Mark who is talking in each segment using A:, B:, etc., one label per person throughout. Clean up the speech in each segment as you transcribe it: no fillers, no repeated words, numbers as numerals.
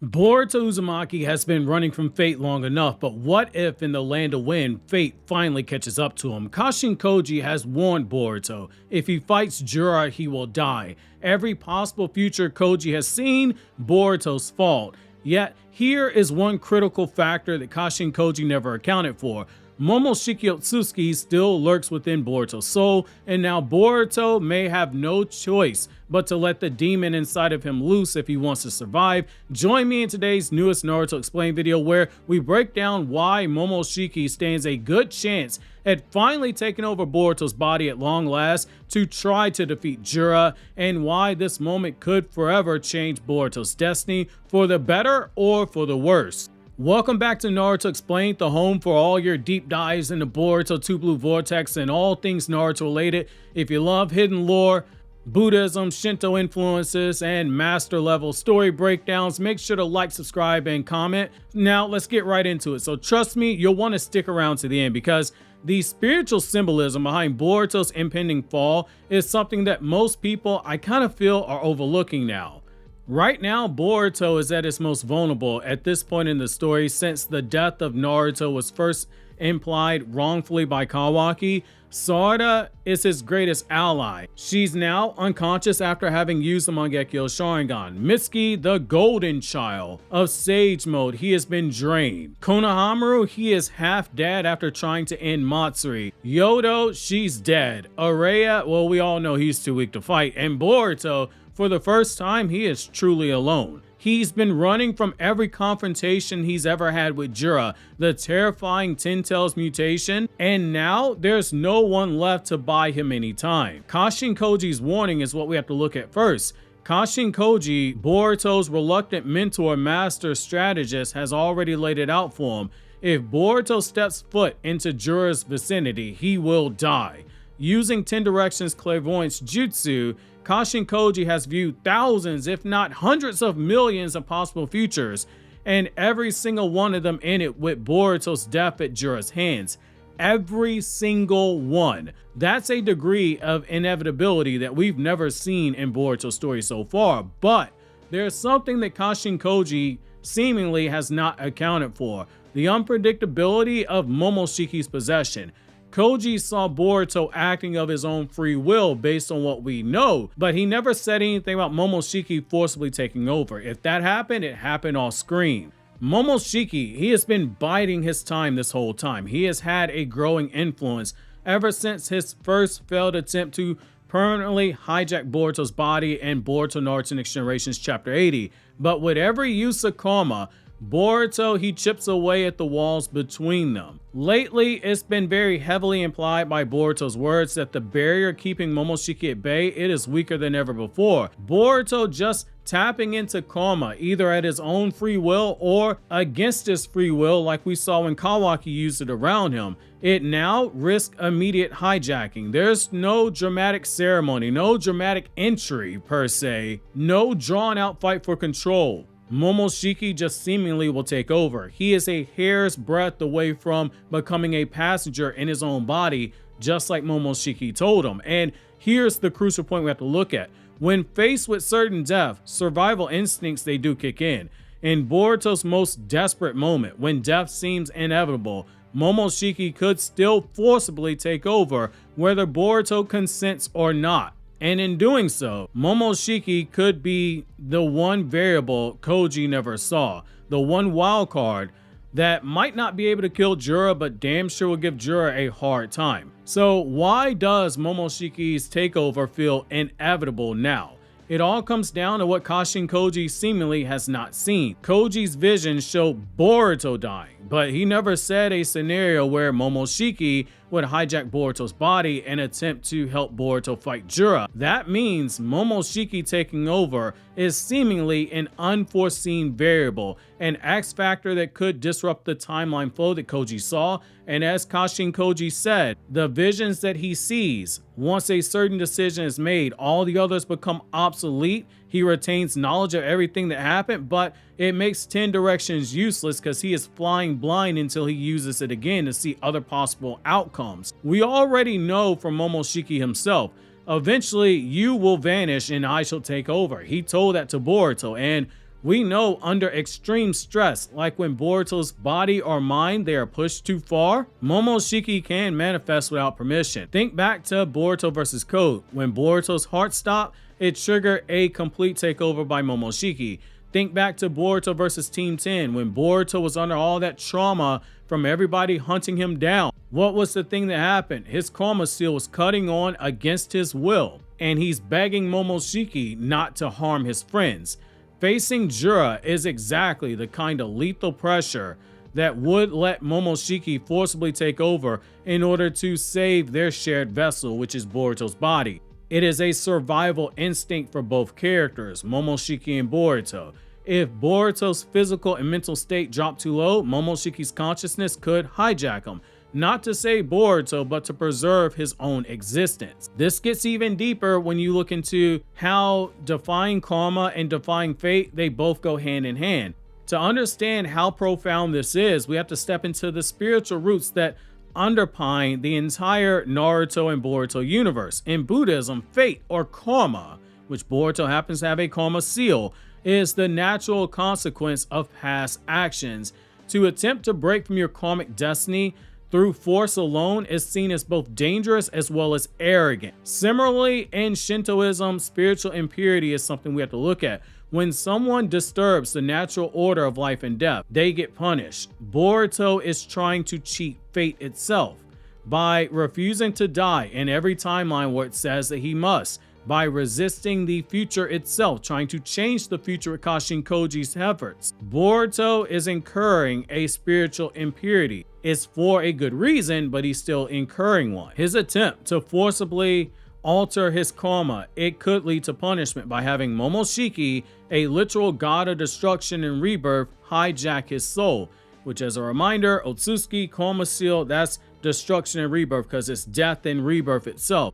A: Boruto Uzumaki has been running from fate long enough, but what if in the land of wind, fate finally catches up to him? Kashin Koji has warned Boruto, if he fights Jura, he will die. Every possible future Koji has seen, Boruto's fault. Yet, here is one critical factor that Kashin Koji never accounted for. Momoshiki still lurks within Boruto's soul, and now Boruto may have no choice but to let the demon inside of him loose if he wants to survive. Join me in today's newest Naruto Explained video where we break down why Momoshiki stands a good chance at finally taking over Boruto's body at long last to try to defeat Jura, and why this moment could forever change Boruto's destiny for the better or for the worse. Welcome back to Naruto Explained, the home for all your deep dives into Boruto 2 Blue Vortex and all things Naruto related. If you love hidden lore, Buddhism, Shinto influences, and master level story breakdowns, make sure to like, subscribe, and comment. Now let's get right into it. So trust me, you'll want to stick around to the end because the spiritual symbolism behind Boruto's impending fall is something that most people, I kind of feel, are overlooking now. Right now, Boruto is at its most vulnerable at this point in the story since the death of Naruto was first implied wrongfully by Kawaki. Sarada is his greatest ally. She's now unconscious after having used the Mangekyo Sharingan. Mitsuki, the golden child of Sage Mode, he has been drained. Konohamaru, he is half dead after trying to end Matsuri. Yodo, she's dead. Araya, well, we all know he's too weak to fight. And Boruto, for the first time, he is truly alone. He's been running from every confrontation he's ever had with Jura, the terrifying Ten Tails mutation, and now there's no one left to buy him any time. Kashin Koji's warning is what we have to look at first. Kashin Koji, Boruto's reluctant mentor master strategist, has already laid it out for him. If Boruto steps foot into Jura's vicinity, he will die. Using 10 Directions Clairvoyance Jutsu, Kashin Koji has viewed thousands, if not hundreds of millions of possible futures, and every single one of them in it with Boruto's death at Jura's hands. Every single one. That's a degree of inevitability that we've never seen in Boruto's story so far, but there's something that Kashin Koji seemingly has not accounted for: the unpredictability of Momoshiki's possession. Koji saw Boruto acting of his own free will based on what we know, but he never said anything about Momoshiki forcibly taking over. If that happened, it happened off screen. Momoshiki, he has been biding his time this whole time. He has had a growing influence ever since his first failed attempt to permanently hijack Boruto's body in Boruto Naruto Next Generations Chapter 80. But with every use of karma, Boruto, he chips away at the walls between them. Lately, it's been very heavily implied by Boruto's words that the barrier keeping Momoshiki at bay, it is weaker than ever before. Boruto just tapping into karma, either at his own free will or against his free will, like we saw when Kawaki used it around him. It now risks immediate hijacking. There's no dramatic ceremony, no dramatic entry per se, no drawn out fight for control. Momoshiki just seemingly will take over. He is a hair's breadth away from becoming a passenger in his own body, just like Momoshiki told him. And here's the crucial point we have to look at. When faced with certain death, survival instincts, they do kick in. In Boruto's most desperate moment, when death seems inevitable, Momoshiki could still forcibly take over, whether Boruto consents or not. And in doing so, Momoshiki could be the one variable Koji never saw, the one wild card that might not be able to kill Jura, but damn sure will give Jura a hard time. So why does Momoshiki's takeover feel inevitable now? It all comes down to what Kashin Koji seemingly has not seen. Koji's vision showed Boruto dying, but he never said a scenario where Momoshiki would hijack Boruto's body and attempt to help Boruto fight Jura. That means Momoshiki taking over is seemingly an unforeseen variable, an X factor that could disrupt the timeline flow that Koji saw. And as Kashin Koji said, the visions that he sees, once a certain decision is made, all the others become obsolete. He retains knowledge of everything that happened, but it makes 10 Directions useless because he is flying blind until he uses it again to see other possible outcomes. We already know from Momoshiki himself, eventually you will vanish and I shall take over. He told that to Boruto, and We know under extreme stress, like when Boruto's body or mind they are pushed too far, Momoshiki can manifest without permission. Think back to Boruto vs. Code. When Boruto's heart stopped, it triggered a complete takeover by Momoshiki. Think back to Boruto vs. Team 10 when Boruto was under all that trauma from everybody hunting him down. What was the thing that happened? His karma seal was cutting on against his will, and he's begging Momoshiki not to harm his friends. Facing Jura is exactly the kind of lethal pressure that would let Momoshiki forcibly take over in order to save their shared vessel, which is Boruto's body. It is a survival instinct for both characters, Momoshiki and Boruto. If Boruto's physical and mental state dropped too low, Momoshiki's consciousness could hijack him. Not to save Boruto, but to preserve his own existence. This gets even deeper when you look into how defying karma and defying fate, they both go hand in hand. To understand how profound this is, we have to step into the spiritual roots that underpin the entire Naruto and Boruto universe. In Buddhism, fate or karma, which Boruto happens to have a karma seal, is the natural consequence of past actions. To attempt to break from your karmic destiny through force alone is seen as both dangerous as well as arrogant. Similarly, in Shintoism, spiritual impurity is something we have to look at. When someone disturbs the natural order of life and death, they get punished. Boruto is trying to cheat fate itself by refusing to die in every timeline where it says that he must, by resisting the future itself, trying to change the future with Kashin Koji's efforts. Boruto is incurring a spiritual impurity. It's for a good reason, but he's still incurring one. His attempt to forcibly alter his karma, it could lead to punishment by having Momoshiki, a literal god of destruction and rebirth, hijack his soul, which, as a reminder, Otsutsuki karma seal, that's destruction and rebirth because it's death and rebirth itself.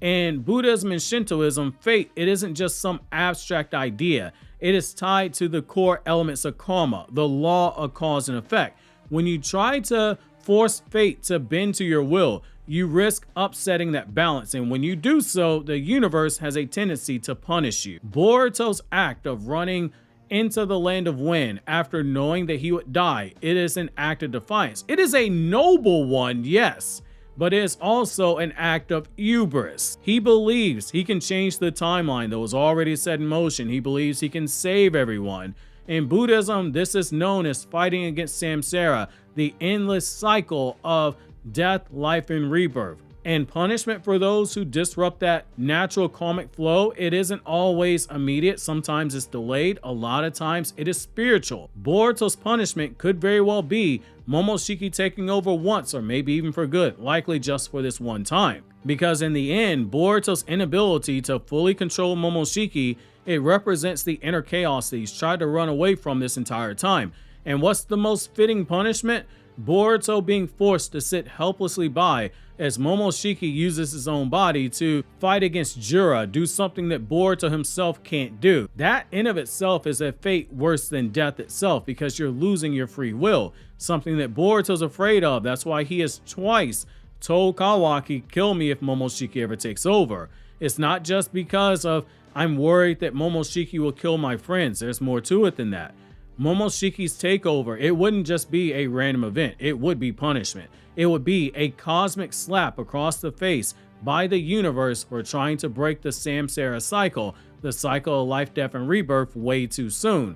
A: In Buddhism and Shintoism, fate, it isn't just some abstract idea. It is tied to the core elements of karma, the law of cause and effect. When you try to force fate to bend to your will, you risk upsetting that balance, and when you do so, the universe has a tendency to punish you. Boruto's act of running into the land of wind after knowing that he would die, it is an act of defiance. It is a noble one, yes, but it is also an act of hubris. He believes he can change the timeline that was already set in motion. He believes he can save everyone. In Buddhism, this is known as fighting against samsara, the endless cycle of death, life, and rebirth. And punishment for those who disrupt that natural karmic flow, it isn't always immediate. Sometimes it's delayed. A lot of times it is spiritual. Boruto's punishment could very well be Momoshiki taking over once, or maybe even for good, likely just for this one time. Because in the end, Boruto's inability to fully control Momoshiki, it represents the inner chaos that he's tried to run away from this entire time. And what's the most fitting punishment? Boruto being forced to sit helplessly by as Momoshiki uses his own body to fight against Jura, do something that Boruto himself can't do. That in of itself is a fate worse than death itself, because you're losing your free will, something that Boruto's afraid of. That's why he has twice told Kawaki, kill me if Momoshiki ever takes over. It's not just because of I'm worried that Momoshiki will kill my friends. There's more to it than that. Momoshiki's takeover, it wouldn't just be a random event, it would be punishment. It would be a cosmic slap across the face by the universe for trying to break the samsara cycle, the cycle of life, death, and rebirth way too soon.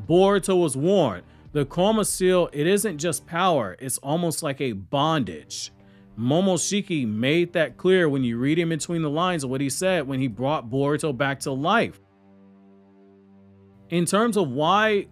A: Boruto was warned. The karma seal, it isn't just power, it's almost like a bondage. Momoshiki made that clear when you read in between the lines of what he said when he brought Boruto back to life. In terms of why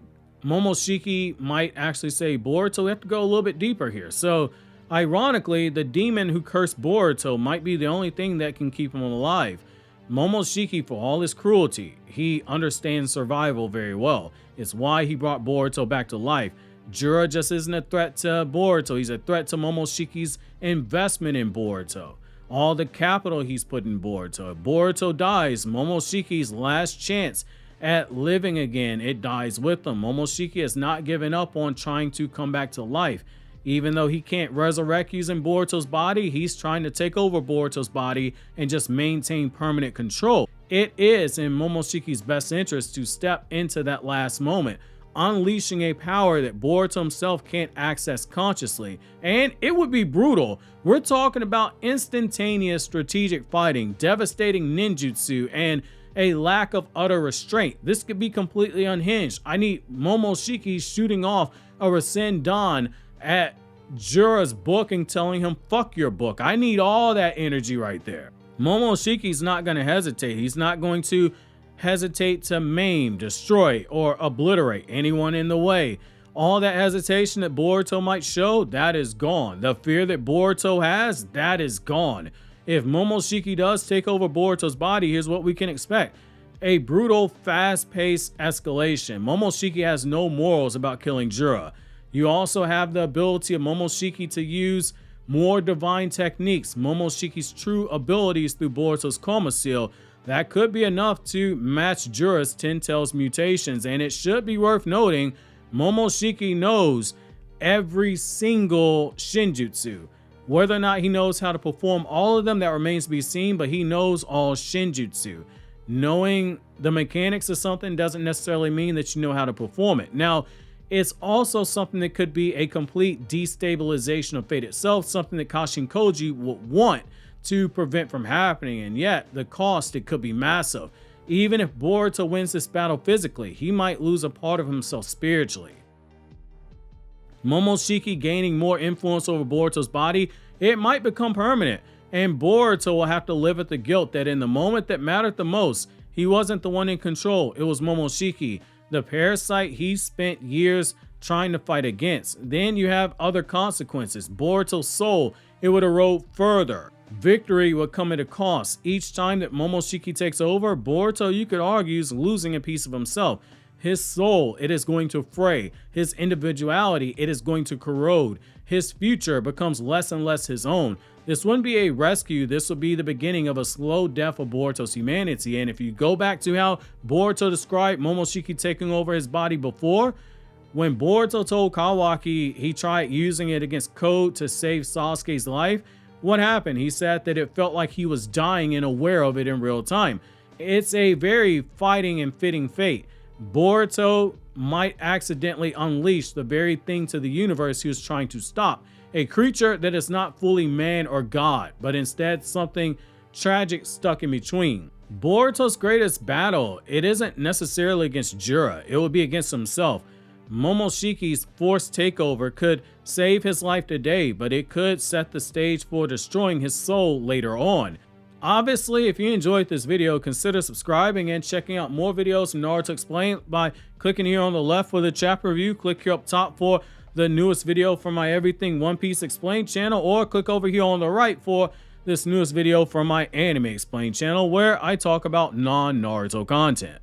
A: Momoshiki might actually say Boruto, we have to go a little bit deeper here. So, ironically, the demon who cursed Boruto might be the only thing that can keep him alive. Momoshiki, for all his cruelty, he understands survival very well. It's why he brought Boruto back to life. Jura just isn't a threat to Boruto, he's a threat to Momoshiki's investment in Boruto. All the capital he's put in Boruto. If Boruto dies, Momoshiki's last chance at living again, it dies with him. Momoshiki has not given up on trying to come back to life. Even though he can't resurrect using Boruto's body, he's trying to take over Boruto's body and just maintain permanent control. It is in Momoshiki's best interest to step into that last moment, unleashing a power that Boruto himself can't access consciously, and it would be brutal. We're talking about instantaneous strategic fighting, devastating ninjutsu, and a lack of utter restraint. This could be completely unhinged. I need Momoshiki shooting off a Rasengan at Jura's book and telling him, fuck your book. I need all that energy right there. Momoshiki's not going to hesitate. He's not going to hesitate to maim, destroy, or obliterate anyone in the way. All that hesitation that Boruto might show, that is gone. The fear that Boruto has, that is gone. If Momoshiki does take over Boruto's body, here's what we can expect. A brutal, fast-paced escalation. Momoshiki has no morals about killing Jura. You also have the ability of Momoshiki to use more divine techniques, Momoshiki's true abilities through Boruto's Coma Seal. That could be enough to match Jura's 10 Tails mutations, and it should be worth noting, Momoshiki knows every single Shinjutsu. Whether or not he knows how to perform all of them, that remains to be seen, but he knows all Shinjutsu. Knowing the mechanics of something doesn't necessarily mean that you know how to perform it. Now, it's also something that could be a complete destabilization of fate itself, something that Kashin Koji would want to prevent from happening, and yet the cost, it could be massive. Even if Boruto wins this battle physically, he might lose a part of himself spiritually. Momoshiki gaining more influence over Boruto's body, it might become permanent, and Boruto will have to live with the guilt that in the moment that mattered the most, he wasn't the one in control, it was Momoshiki, the parasite he spent years trying to fight against. Then you have other consequences. Boruto's soul, it would erode further. Victory would come at a cost. Each time that Momoshiki takes over, Boruto, you could argue, is losing a piece of himself. His soul, it is going to fray. His individuality, it is going to corrode. His future becomes less and less his own. This wouldn't be a rescue. This would be the beginning of a slow death of Boruto's humanity. And if you go back to how Boruto described Momoshiki taking over his body before, when Boruto told Kawaki he tried using it against Code to save Sasuke's life, what happened? He said that it felt like he was dying and aware of it in real time. It's a very fighting and fitting fate. Boruto might accidentally unleash the very thing to the universe he was trying to stop. A creature that is not fully man or god, but instead something tragic stuck in between. Boruto's greatest battle, it isn't necessarily against Jura, it will be against himself. Momoshiki's forced takeover could save his life today, but it could set the stage for destroying his soul later on. Obviously, if you enjoyed this video, consider subscribing and checking out more videos from Naruto Explained by clicking here on the left for the chapter review, click here up top for the newest video from my Everything One Piece Explained channel, or click over here on the right for this newest video from my Anime Explained channel where I talk about non-Naruto content.